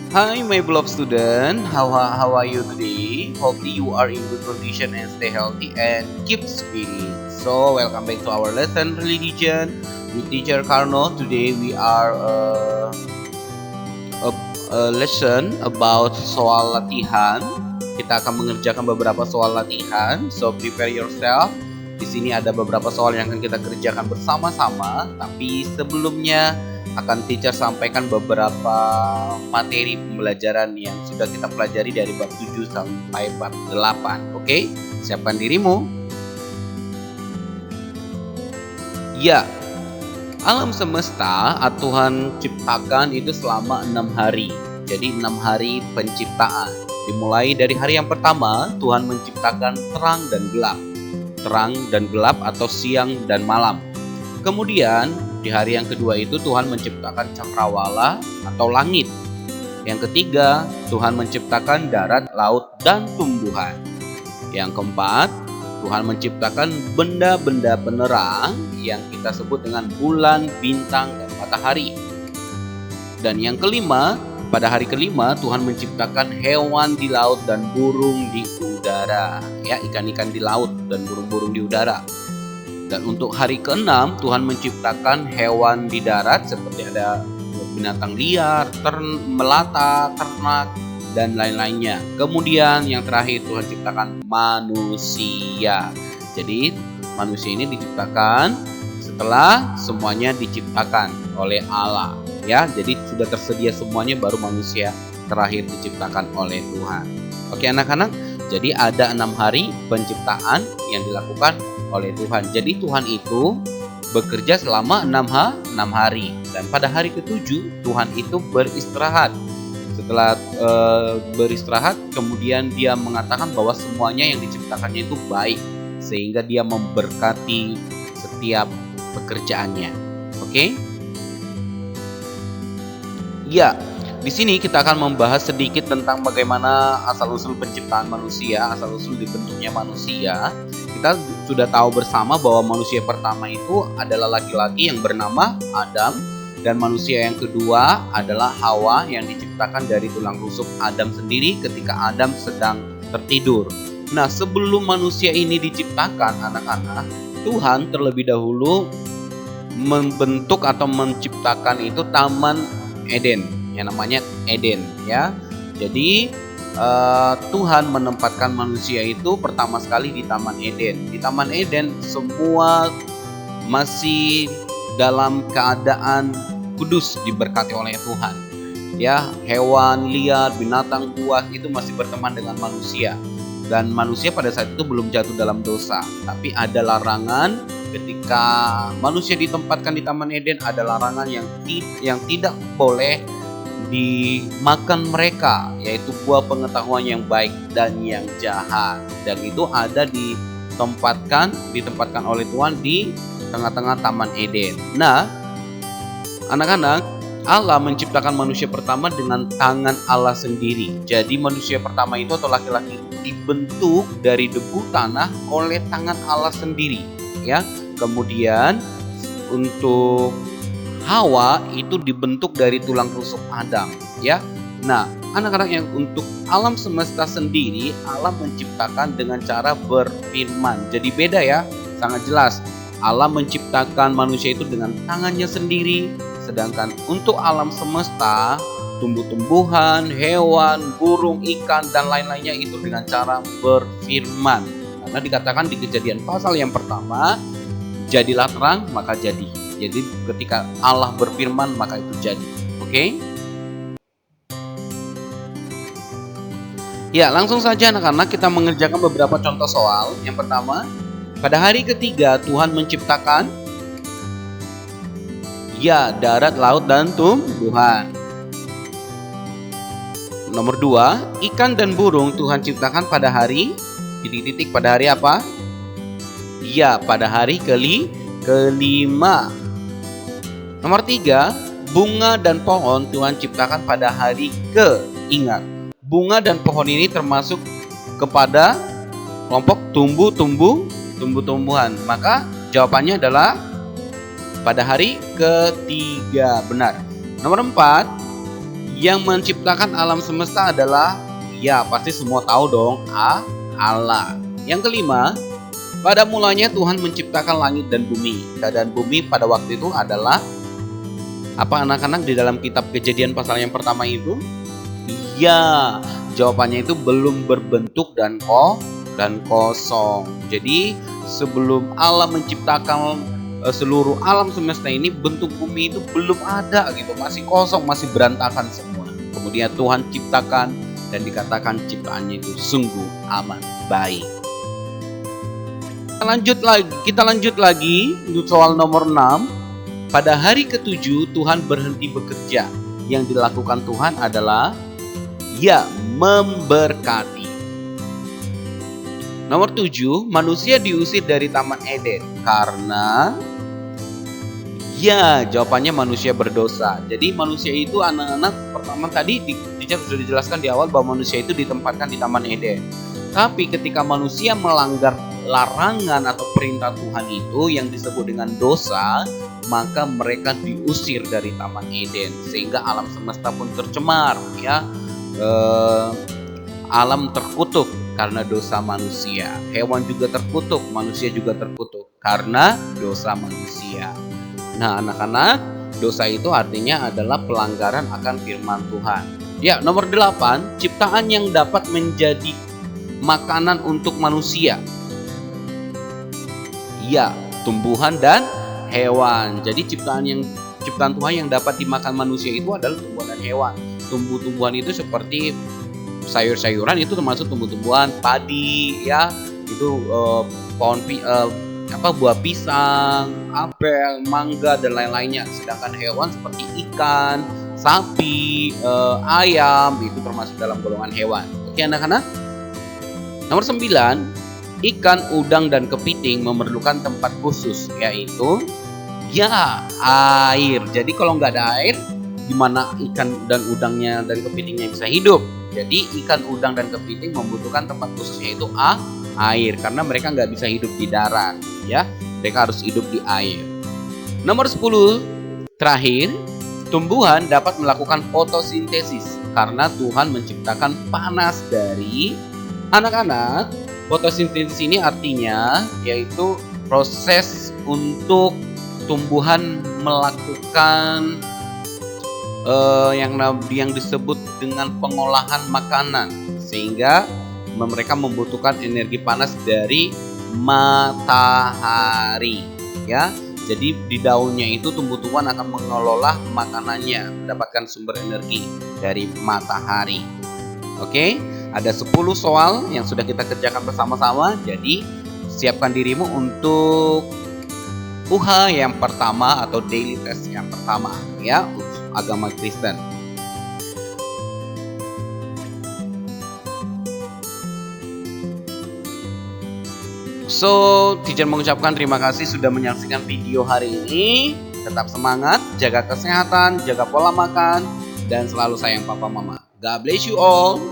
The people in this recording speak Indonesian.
Hi, my beloved student. How are you today? Hopefully you are in good condition and stay healthy and keep smiling. So, welcome back to our lesson religion with teacher Karno. Today we are a, a lesson about soal latihan. Kita akan mengerjakan beberapa soal latihan. So, prepare yourself. Di sini ada beberapa soal yang akan kita kerjakan bersama-sama. Tapi sebelumnya akan teacher sampaikan beberapa materi pembelajaran yang sudah kita pelajari dari bab 7 sampai bab 8. Oke? Siapkan dirimu. Ya, alam semesta Tuhan ciptakan itu selama 6 hari. Jadi 6 hari penciptaan. Dimulai dari hari yang pertama, Tuhan menciptakan terang dan gelap. Terang dan gelap atau siang dan malam. Kemudian di hari yang kedua itu Tuhan menciptakan cakrawala atau langit. Yang ketiga, Tuhan menciptakan darat, laut, dan tumbuhan. Yang keempat, Tuhan menciptakan benda-benda penerang yang kita sebut dengan bulan, bintang, dan matahari. Dan yang kelima, pada hari kelima Tuhan menciptakan hewan di laut dan burung di udara. Ya, ikan-ikan di laut dan burung-burung di udara. Dan untuk hari ke-6 Tuhan menciptakan hewan di darat seperti ada binatang liar, melata, ternak, dan lain-lainnya. Kemudian yang terakhir Tuhan ciptakan manusia. Jadi manusia ini diciptakan setelah semuanya diciptakan oleh Allah. Ya, jadi sudah tersedia semuanya baru manusia terakhir diciptakan oleh Tuhan. Oke anak-anak, jadi ada 6 hari penciptaan yang dilakukan oleh Tuhan. Jadi Tuhan itu bekerja selama 6 hari. Dan pada hari ke-7 Tuhan itu beristirahat. Setelah beristirahat, kemudian dia mengatakan bahwa semuanya yang diciptakannya itu baik, sehingga dia memberkati setiap pekerjaannya. Oke? Ya, di sini kita akan membahas sedikit tentang bagaimana asal-usul penciptaan manusia, asal-usul dibentuknya manusia. Kita sudah tahu bersama bahwa manusia pertama itu adalah laki-laki yang bernama Adam, dan manusia yang kedua adalah Hawa yang diciptakan dari tulang rusuk Adam sendiri ketika Adam sedang tertidur. Nah, sebelum manusia ini diciptakan, anak-anak, Tuhan terlebih dahulu membentuk atau menciptakan itu Taman Eden, yang namanya Eden, ya. Jadi Tuhan menempatkan manusia itu pertama sekali di Taman Eden. Di Taman Eden semua masih dalam keadaan kudus, diberkati oleh Tuhan. Ya, hewan liar, binatang buas itu masih berteman dengan manusia. Dan manusia pada saat itu belum jatuh dalam dosa. Tapi ada larangan ketika manusia ditempatkan di Taman Eden, ada larangan yang tidak boleh dimakan mereka, yaitu buah pengetahuan yang baik dan yang jahat. Dan itu ada ditempatkan oleh Tuhan di tengah-tengah Taman Eden. Nah, anak-anak, Allah menciptakan manusia pertama dengan tangan Allah sendiri. Jadi manusia pertama itu atau laki-laki dibentuk dari debu tanah oleh tangan Allah sendiri, ya. Kemudian untuk Hawa itu dibentuk dari tulang rusuk Adam, ya. Nah, anak-anak, yang untuk alam semesta sendiri Allah menciptakan dengan cara berfirman. Jadi beda ya, sangat jelas. Allah menciptakan manusia itu dengan tangannya sendiri, sedangkan untuk alam semesta, tumbuh-tumbuhan, hewan, burung, ikan, dan lain-lainnya itu dengan cara berfirman. Karena dikatakan di Kejadian pasal yang pertama, jadilah terang, maka jadi. Jadi ketika Allah berfirman maka itu jadi. Oke? Ya, langsung saja anak-anak kita mengerjakan beberapa contoh soal. Yang pertama, pada hari ketiga Tuhan menciptakan darat, laut, dan tumbuhan. Nomor 2, ikan dan burung Tuhan ciptakan pada hari pada hari apa? Ya, pada hari kelima. Nomor 3, bunga dan pohon Tuhan ciptakan pada hari Ingat, bunga dan pohon ini termasuk kepada kelompok tumbuh-tumbuhan. Maka jawabannya adalah pada hari ketiga, benar. Nomor 4, Yang menciptakan alam semesta adalah, ya pasti semua tahu dong, Allah. Yang kelima, pada mulanya Tuhan menciptakan langit dan bumi. Keadaan bumi pada waktu itu adalah apa anak-anak di dalam kitab Kejadian pasal yang pertama itu? Ya, jawabannya itu belum berbentuk dan kosong. Jadi sebelum Allah menciptakan seluruh alam semesta ini, bentuk bumi itu belum ada gitu, masih kosong, masih berantakan semua. Kemudian Tuhan ciptakan dan dikatakan ciptaannya itu sungguh amat baik. Kita lanjut lagi untuk soal nomor 6. Pada hari ke-7 Tuhan berhenti bekerja. Yang dilakukan Tuhan adalah ya memberkati. Nomor 7, manusia diusir dari Taman Eden karena ya jawabannya manusia berdosa. Jadi manusia itu anak-anak pertama tadi teacher sudah dijelaskan di awal bahwa manusia itu ditempatkan di Taman Eden. Tapi ketika manusia melanggar larangan atau perintah Tuhan itu yang disebut dengan dosa, maka mereka diusir dari Taman Eden sehingga alam semesta pun tercemar ya. Alam terkutuk karena dosa manusia. Hewan juga terkutuk, manusia juga terkutuk karena dosa manusia. Nah, anak-anak, dosa itu artinya adalah pelanggaran akan firman Tuhan. Ya, nomor 8, ciptaan yang dapat menjadi makanan untuk manusia. Ya, tumbuhan dan hewan. Jadi ciptaan Tuhan yang dapat dimakan manusia itu adalah tumbuhan dan hewan. Tumbuh-tumbuhan itu seperti sayur-sayuran, itu termasuk tumbuh-tumbuhan, padi ya, itu buah pisang, apel, mangga dan lain-lainnya. Sedangkan hewan seperti ikan, sapi, ayam itu termasuk dalam golongan hewan. Oke anak-anak. Nomor 9, ikan, udang dan kepiting memerlukan tempat khusus, yaitu ya air. Jadi kalau nggak ada air, gimana ikan dan udangnya dan kepitingnya bisa hidup? Jadi ikan, udang dan kepiting membutuhkan tempat khusus, yaitu air, karena mereka nggak bisa hidup di darat ya, mereka harus hidup di air. Nomor 10 terakhir, tumbuhan dapat melakukan fotosintesis karena Tuhan menciptakan panas dari anak-anak. Fotosintesis ini artinya yaitu proses untuk tumbuhan melakukan yang disebut dengan pengolahan makanan, sehingga mereka membutuhkan energi panas dari matahari ya. Jadi di daunnya itu tumbuh-tumbuhan akan mengelola makanannya, mendapatkan sumber energi dari matahari. Oke, ada 10 soal yang sudah kita kerjakan bersama-sama. Jadi siapkan dirimu untuk UH yang pertama atau daily test yang pertama ya, agama Kristen. So, teacher mengucapkan terima kasih sudah menyaksikan video hari ini. Tetap semangat, jaga kesehatan, jaga pola makan, dan selalu sayang papa mama. God bless you all.